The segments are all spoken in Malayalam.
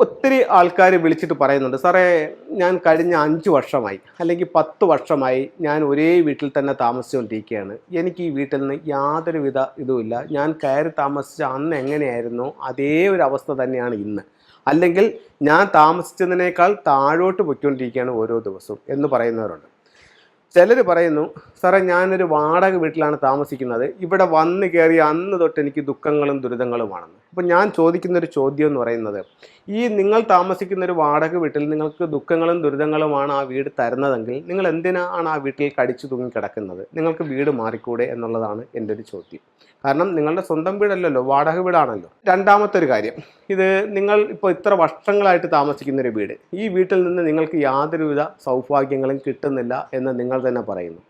ഒത്തിരി ആൾക്കാർ വിളിച്ചിട്ട് പറയുന്നുണ്ട്, സാറേ ഞാൻ കഴിഞ്ഞ 5 വർഷമായി അല്ലെങ്കിൽ 10 വർഷമായി ഞാൻ ഒരേ വീട്ടിൽ തന്നെ താമസിച്ചുകൊണ്ടിരിക്കുകയാണ്. എനിക്ക് ഈ വീട്ടിൽ നിന്ന് യാതൊരുവിധ ഇതുമില്ല. ഞാൻ കയറി താമസിച്ച അന്ന് എങ്ങനെയായിരുന്നോ അതേ ഒരു അവസ്ഥ തന്നെയാണ് ഇന്ന്. അല്ലെങ്കിൽ ഞാൻ താമസിച്ചതിനേക്കാൾ താഴോട്ട് പൊയ്ക്കൊണ്ടിരിക്കുകയാണ് ഓരോ ദിവസവും എന്ന് പറയുന്നവരുണ്ട്. ചിലർ പറയുന്നു, സാറേ ഞാനൊരു വാടക വീട്ടിലാണ് താമസിക്കുന്നത്, ഇവിടെ വന്ന് കയറിയ അന്ന് തൊട്ട് എനിക്ക് ദുഃഖങ്ങളും ദുരിതങ്ങളുമാണെന്ന്. അപ്പോൾ ഞാൻ ചോദിക്കുന്നൊരു ചോദ്യം എന്ന് പറയുന്നത്, ഈ നിങ്ങൾ താമസിക്കുന്ന ഒരു വാടക വീട്ടിൽ നിങ്ങൾക്ക് ദുഃഖങ്ങളും ദുരിതങ്ങളുമാണ് ആ വീട് തരുന്നതെങ്കിൽ നിങ്ങൾ എന്തിനാണ് ആ വീട്ടിൽ കടിച്ചു തൂങ്ങി കിടക്കുന്നത്? നിങ്ങൾക്ക് വീട് മാറിക്കൂടെ എന്നുള്ളതാണ് എൻ്റെ ഒരു ചോദ്യം. കാരണം നിങ്ങളുടെ സ്വന്തം വീടല്ലല്ലോ, വാടക വീടാണല്ലോ. രണ്ടാമത്തെ ഒരു കാര്യം, ഇത് നിങ്ങൾ ഇപ്പോൾ ഇത്ര വർഷങ്ങളായിട്ട് താമസിക്കുന്നൊരു വീട്, ഈ വീട്ടിൽ നിന്ന് നിങ്ങൾക്ക് യാതൊരുവിധ സൗഭാഗ്യങ്ങളും കിട്ടുന്നില്ല എന്ന് നിങ്ങൾ തന്നെ പറയുന്നു.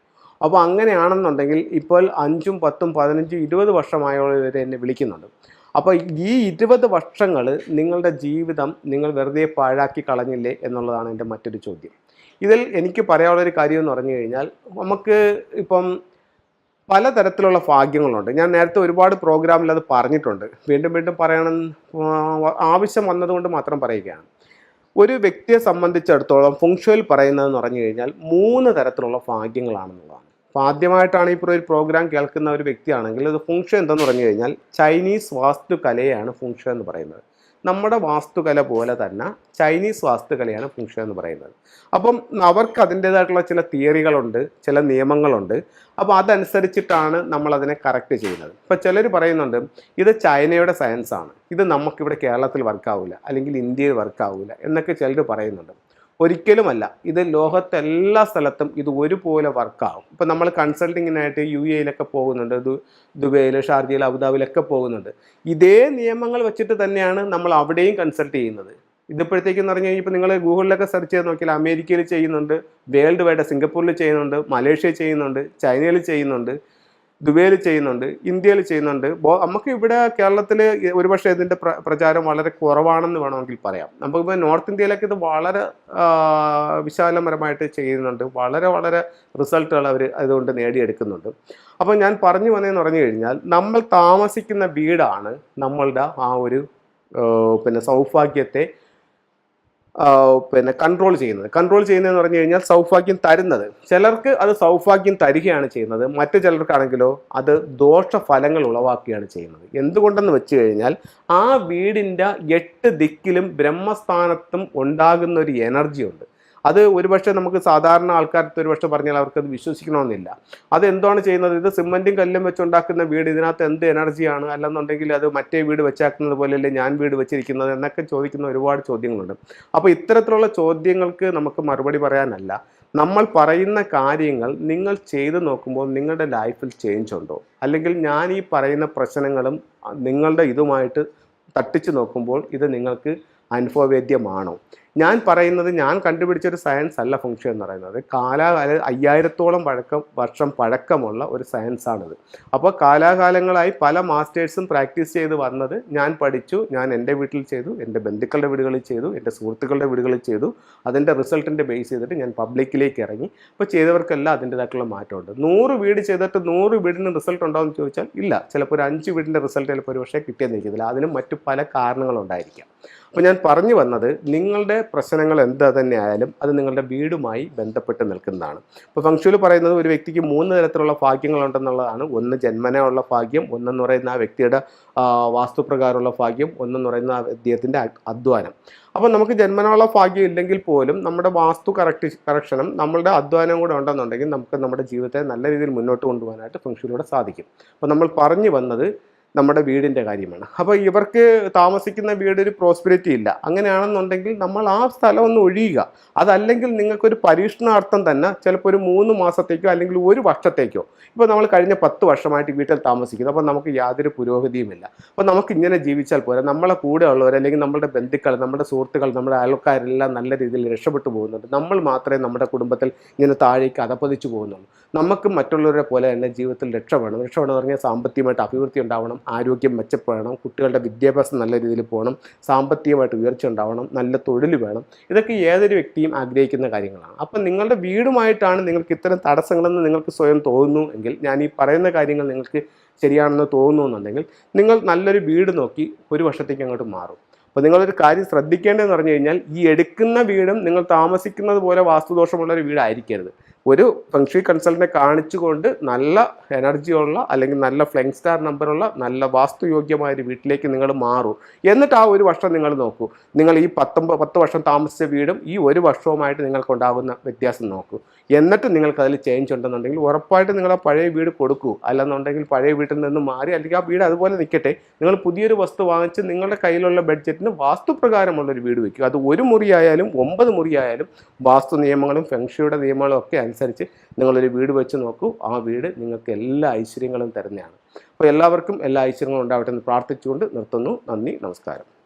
അപ്പോൾ അങ്ങനെയാണെന്നുണ്ടെങ്കിൽ ഇപ്പോൾ 5, 10, 15, 20 വർഷമായവർ എന്നെ വിളിക്കുന്നുണ്ട്. അപ്പോൾ ഈ 20 വർഷങ്ങൾ നിങ്ങളുടെ ജീവിതം നിങ്ങൾ വെറുതെ പാഴാക്കി കളഞ്ഞില്ലേ എന്നുള്ളതാണ് എൻ്റെ മറ്റൊരു ചോദ്യം. ഇതിൽ എനിക്ക് പറയാനുള്ളൊരു കാര്യം എന്ന് പറഞ്ഞു കഴിഞ്ഞാൽ, നമുക്ക് ഇപ്പം പലതരത്തിലുള്ള ഭാഗ്യങ്ങളുണ്ട്. ഞാൻ നേരത്തെ ഒരുപാട് പ്രോഗ്രാമിൽ അത് പറഞ്ഞിട്ടുണ്ട്, വീണ്ടും വീണ്ടും പറയണം ആവശ്യം വന്നതുകൊണ്ട് മാത്രം പറയുകയാണ്. ഒരു വ്യക്തിയെ സംബന്ധിച്ചിടത്തോളം ഫുങ്ഷുവൽ പറയുന്നതെന്ന് പറഞ്ഞു കഴിഞ്ഞാൽ 3 തരത്തിലുള്ള ഭാഗ്യങ്ങളാണെന്നുള്ളതാണ്. അപ്പോൾ ആദ്യമായിട്ടാണ് ഇപ്പോൾ ഒരു പ്രോഗ്രാം കേൾക്കുന്ന ഒരു വ്യക്തിയാണെങ്കിൽ അത് ഫുങ്ഷു എന്തെന്ന് പറഞ്ഞു കഴിഞ്ഞാൽ ചൈനീസ് വാസ്തുകലയാണ് ഫുങ്ഷു എന്ന് പറയുന്നത്. നമ്മുടെ വാസ്തുകല പോലെ തന്നെ ചൈനീസ് വാസ്തുകലയാണ് ഫുങ്ഷു എന്ന് പറയുന്നത്. അപ്പം അവർക്ക് അതിൻ്റേതായിട്ടുള്ള ചില തിയറികളുണ്ട്, ചില നിയമങ്ങളുണ്ട്. അപ്പോൾ അതനുസരിച്ചിട്ടാണ് നമ്മളതിനെ കറക്റ്റ് ചെയ്യുന്നത്. ഇപ്പോൾ ചിലർ പറയുന്നുണ്ട്, ഇത് ചൈനയുടെ സയൻസാണ്, ഇത് നമുക്കിവിടെ കേരളത്തിൽ വർക്കാവില്ല അല്ലെങ്കിൽ ഇന്ത്യയിൽ വർക്കാവില്ല എന്നൊക്കെ ചിലർ പറയുന്നുണ്ട്. ഒരിക്കലുമല്ല, ഇത് ലോകത്തെ എല്ലാ സ്ഥലത്തും ഇത് ഒരുപോലെ വർക്കാവും. ഇപ്പം നമ്മൾ കൺസൾട്ടിങ്ങിനായിട്ട് UAE പോകുന്നുണ്ട്, ദുബൈയിൽ, ഷാർജയിൽ, അബുദാബിയിലൊക്കെ പോകുന്നുണ്ട്. ഇതേ നിയമങ്ങൾ വെച്ചിട്ട് തന്നെയാണ് നമ്മൾ അവിടെയും കൺസൾട്ട് ചെയ്യുന്നത്. ഇതിപ്പോഴത്തേക്കെന്ന് പറഞ്ഞു കഴിഞ്ഞാൽ ഇപ്പോൾ നിങ്ങൾ ഗൂഗിളിലൊക്കെ സെർച്ച് ചെയ്ത് നോക്കിയാൽ അമേരിക്കയിൽ ചെയ്യുന്നുണ്ട്, വേൾഡ് വൈഡ് സിംഗപ്പൂരിൽ ചെയ്യുന്നുണ്ട്, മലേഷ്യ ചെയ്യുന്നുണ്ട്, ചൈനയിൽ ചെയ്യുന്നുണ്ട്, ദുബൈയിൽ ചെയ്യുന്നുണ്ട്, ഇന്ത്യയിൽ ചെയ്യുന്നുണ്ട്. നമുക്ക് ഇവിടെ കേരളത്തിൽ ഒരുപക്ഷെ ഇതിൻ്റെ പ്രചാരം വളരെ കുറവാണെന്ന് വേണമെങ്കിൽ പറയാം. നമുക്കിപ്പോൾ നോർത്ത് ഇന്ത്യയിലൊക്കെ ഇത് വളരെ വിശാലപരമായിട്ട് ചെയ്യുന്നുണ്ട്, വളരെ വളരെ റിസൾട്ടുകൾ അവർ അതുകൊണ്ട് നേടിയെടുക്കുന്നുണ്ട്. അപ്പോൾ ഞാൻ പറഞ്ഞു വന്നതെന്ന് പറഞ്ഞു കഴിഞ്ഞാൽ, നമ്മൾ താമസിക്കുന്ന വീടാണ് നമ്മളുടെ ആ ഒരു സൗഭാഗ്യത്തെ കൺട്രോൾ ചെയ്യുന്നതെന്ന് പറഞ്ഞു കഴിഞ്ഞാൽ സൗഭാഗ്യം തരുന്നത്. ചിലർക്ക് അത് സൗഭാഗ്യം തരികയാണ് ചെയ്യുന്നത്, മറ്റു ചിലർക്കാണെങ്കിലോ അത് ദോഷഫലങ്ങൾ ഉളവാക്കുകയാണ് ചെയ്യുന്നത്. എന്തുകൊണ്ടെന്ന് വെച്ച് കഴിഞ്ഞാൽ, ആ വീടിൻ്റെ 8 ദിക്കിലും ബ്രഹ്മസ്ഥാനത്തും ഉണ്ടാകുന്ന ഒരു എനർജി ഉണ്ട്. അത് ഒരുപക്ഷെ നമുക്ക് സാധാരണ ആൾക്കാർക്ക് ഒരുപക്ഷെ പറഞ്ഞാൽ അവർക്കത് വിശ്വസിക്കണമെന്നില്ല. അതെന്താണ് ചെയ്യുന്നത്, ഇത് സിമെൻറ്റും കല്ലും വെച്ചുണ്ടാക്കുന്ന വീട്, ഇതിനകത്ത് എന്ത് എനർജിയാണ്, അല്ലെന്നുണ്ടെങ്കിൽ അത് മറ്റേ വീട് വെച്ചാക്കുന്നത് പോലെയല്ലേ ഞാൻ വീട് വെച്ചിരിക്കുന്നത് എന്നൊക്കെ ചോദിക്കുന്ന ഒരുപാട് ചോദ്യങ്ങളുണ്ട്. അപ്പോൾ ഇത്തരത്തിലുള്ള ചോദ്യങ്ങൾക്ക് നമുക്ക് മറുപടി പറയാനല്ല, നമ്മൾ പറയുന്ന കാര്യങ്ങൾ നിങ്ങൾ ചെയ്തു നോക്കുമ്പോൾ നിങ്ങളുടെ ലൈഫിൽ ചേഞ്ച് ഉണ്ടോ, അല്ലെങ്കിൽ ഞാൻ ഈ പറയുന്ന പ്രശ്നങ്ങളും നിങ്ങളുടെ ഇതുമായിട്ട് തട്ടിച്ചു നോക്കുമ്പോൾ ഇത് നിങ്ങൾക്ക് അനുഭവവേദ്യമാണോ. ഞാൻ പറയുന്നത്, ഞാൻ കണ്ടുപിടിച്ചൊരു സയൻസ് അല്ല ഫുങ്ഷു എന്ന് പറയുന്നത്. 5000-ഓളം വർഷം പഴക്കമുള്ള ഒരു സയൻസാണിത്. അപ്പോൾ കാലാകാലങ്ങളായി പല മാസ്റ്റേഴ്സും പ്രാക്ടീസ് ചെയ്ത് വന്നത് ഞാൻ പഠിച്ചു, ഞാൻ എൻ്റെ വീട്ടിൽ ചെയ്തു, എൻ്റെ ബന്ധുക്കളുടെ വീടുകളിൽ ചെയ്തു, എൻ്റെ സുഹൃത്തുക്കളുടെ വീടുകളിൽ ചെയ്തു. അതിൻ്റെ റിസൾട്ടിൻ്റെ ബേസ് ചെയ്തിട്ട് ഞാൻ പബ്ലിക്കിലേക്ക് ഇറങ്ങി. അപ്പോൾ ചെയ്തവർക്കെല്ലാം അതിൻ്റേതായിട്ടുള്ള മാറ്റമുണ്ട്. 100 വീട് ചെയ്തിട്ട് 100 വീടിന് റിസൾട്ട് ഉണ്ടോ എന്ന് ചോദിച്ചാൽ ഇല്ല. ചിലപ്പോൾ ഒരു 5 വീടിൻ്റെ റിസൾട്ട് ചിലപ്പോൾ ഒരു പക്ഷേ കിട്ടിയെന്നിരിക്കത്തില്ല. അതിനും മറ്റു പല കാരണങ്ങളുണ്ടായിരിക്കാം. അപ്പോൾ ഞാൻ പറഞ്ഞു വന്നത്, നിങ്ങളുടെ പ്രശ്നങ്ങൾ എന്താ തന്നെ ആയാലും അത് നിങ്ങളുടെ വീടുമായി ബന്ധപ്പെട്ട് നിൽക്കുന്നതാണ്. ഇപ്പോൾ ഫംഗ്ഷനിൽ പറയുന്നത് ഒരു വ്യക്തിക്ക് 3 തരത്തിലുള്ള ഭാഗ്യങ്ങളുണ്ടെന്നുള്ളതാണ്. ഒന്ന് ജന്മന ഉള്ള ഭാഗ്യം, ഒന്നെന്ന് പറയുന്ന ആ വ്യക്തിയുടെ വാസ്തുപ്രകാരമുള്ള ഭാഗ്യം, ഒന്നെന്ന് പറയുന്ന അദ്ദേഹത്തിൻ്റെ അധ്വാനം. അപ്പോൾ നമുക്ക് ജന്മനുള്ള ഭാഗ്യം ഇല്ലെങ്കിൽ പോലും നമ്മുടെ വാസ്തു കറക്ഷനും നമ്മളുടെ അധ്വാനം കൂടെ ഉണ്ടെന്നുണ്ടെങ്കിൽ നമുക്ക് നമ്മുടെ ജീവിതത്തെ നല്ല രീതിയിൽ മുന്നോട്ട് കൊണ്ടുപോകാനായിട്ട് ഫംഗ്ഷനിലൂടെ സാധിക്കും. അപ്പോൾ നമ്മൾ പറഞ്ഞു വന്നത് നമ്മുടെ വീടിൻ്റെ കാര്യമാണ്. അപ്പോൾ ഇവർക്ക് താമസിക്കുന്ന വീടൊരു പ്രോസ്പെരിറ്റി ഇല്ല. അങ്ങനെയാണെന്നുണ്ടെങ്കിൽ നമ്മൾ ആ സ്ഥലം ഒന്ന് ഒഴിയുക. അതല്ലെങ്കിൽ നിങ്ങൾക്കൊരു പരീക്ഷണാർത്ഥം തന്നെ ചിലപ്പോൾ ഒരു 3 മാസത്തേക്കോ അല്ലെങ്കിൽ 1 വർഷത്തേക്കോ, ഇപ്പോൾ നമ്മൾ കഴിഞ്ഞ 10 വർഷമായിട്ട് വീട്ടിൽ താമസിക്കുന്നു, അപ്പോൾ നമുക്ക് യാതൊരു പുരോഗതിയുമില്ല. അപ്പോൾ നമുക്ക് ഇങ്ങനെ ജീവിച്ചാൽ പോരാ, നമ്മളെ കൂടെ ഉള്ളവർ അല്ലെങ്കിൽ നമ്മുടെ ബന്ധുക്കൾ, നമ്മുടെ സുഹൃത്തുക്കൾ, നമ്മുടെ അയൽക്കാരെല്ലാം നല്ല രീതിയിൽ രക്ഷപ്പെട്ടു പോകുന്നുണ്ട്. നമ്മൾ മാത്രമേ നമ്മുടെ കുടുംബത്തിൽ ഇങ്ങനെ താഴേക്ക് അധപ്പതിച്ചു പോകുന്നുള്ളൂ. നമുക്ക് മറ്റുള്ളവരെ പോലെ തന്നെ ജീവിതത്തിൽ രക്ഷപ്പെടണം എന്ന് പറഞ്ഞാൽ സാമ്പത്തികമായിട്ട് അഭിവൃദ്ധി ഉണ്ടാവണം, ആരോഗ്യം മെച്ചപ്പെടണം, കുട്ടികളുടെ വിദ്യാഭ്യാസം നല്ല രീതിയിൽ പോകണം, സാമ്പത്തികമായിട്ട് ഉയർച്ച ഉണ്ടാവണം, നല്ല തൊഴിൽ വേണം. ഇതൊക്കെ ഏതൊരു വ്യക്തിയും ആഗ്രഹിക്കുന്ന കാര്യങ്ങളാണ്. അപ്പം നിങ്ങളുടെ വീടുമായിട്ടാണ് നിങ്ങൾക്ക് ഇത്തരം തടസ്സങ്ങളെന്ന് നിങ്ങൾക്ക് സ്വയം തോന്നുന്നു എങ്കിൽ, ഞാൻ ഈ പറയുന്ന കാര്യങ്ങൾ നിങ്ങൾക്ക് ശരിയാണെന്ന് തോന്നുന്നു എന്നുണ്ടെങ്കിൽ, നിങ്ങൾ നല്ലൊരു വീട് നോക്കി 1 വർഷത്തേക്ക് അങ്ങോട്ട് മാറും. അപ്പോൾ നിങ്ങളൊരു കാര്യം ശ്രദ്ധിക്കേണ്ടതെന്ന് പറഞ്ഞു കഴിഞ്ഞാൽ ഈ എടുക്കുന്ന വീടും നിങ്ങൾ താമസിക്കുന്നത് പോലെ വാസ്തുദോഷമുള്ള ഒരു വീടായിരിക്കരുത്. ഒരു ഫെങ്ഷുയി കൺസൾട്ടനെ കാണിച്ചുകൊണ്ട് നല്ല എനർജിയുള്ള അല്ലെങ്കിൽ നല്ല ഫ്ലെങ് സ്റ്റാർ നമ്പറുള്ള നല്ല വാസ്തുയോഗ്യമായ ഒരു വീട്ടിലേക്ക് നിങ്ങൾ മാറൂ. എന്നിട്ട് ആ ഒരു വർഷം നിങ്ങൾ നോക്കൂ. നിങ്ങൾ ഈ 10 വർഷം താമസിച്ച വീടും ഈ ഒരു വർഷവുമായിട്ട് നിങ്ങൾക്കുണ്ടാകുന്ന വ്യത്യാസം നോക്കൂ. എന്നിട്ട് നിങ്ങൾക്ക് അതിൽ ചേഞ്ച് ഉണ്ടെന്നുണ്ടെങ്കിൽ ഉറപ്പായിട്ട് നിങ്ങൾ ആ പഴയ വീട് കൊടുക്കൂ. അല്ലെന്നുണ്ടെങ്കിൽ പഴയ വീട്ടിൽ നിന്ന് മാറി അല്ലെങ്കിൽ ആ വീട് അതുപോലെ നിൽക്കട്ടെ, നിങ്ങൾ പുതിയൊരു വസ്തു വാങ്ങിച്ച് നിങ്ങളുടെ കയ്യിലുള്ള ബഡ്ജറ്റിന് വാസ്തുപ്രകാരമുള്ളൊരു വീട് വയ്ക്കുക. അത് 1 മുറിയായാലും 9 മുറിയായാലും വാസ്തു നിയമങ്ങളും ഫെങ്ഷുയുടെ നിയമങ്ങളും ഒക്കെ അനുസരിച്ച് നിങ്ങളൊരു വീട് വെച്ച് നോക്കൂ. ആ വീട് നിങ്ങൾക്ക് എല്ലാ ഐശ്വര്യങ്ങളും തരുന്നതാണ്. അപ്പോൾ എല്ലാവർക്കും എല്ലാ ഐശ്വര്യങ്ങളും ഉണ്ടാവട്ടെ എന്ന് പ്രാർത്ഥിച്ചുകൊണ്ട് നിർത്തുന്നു. നന്ദി, നമസ്കാരം.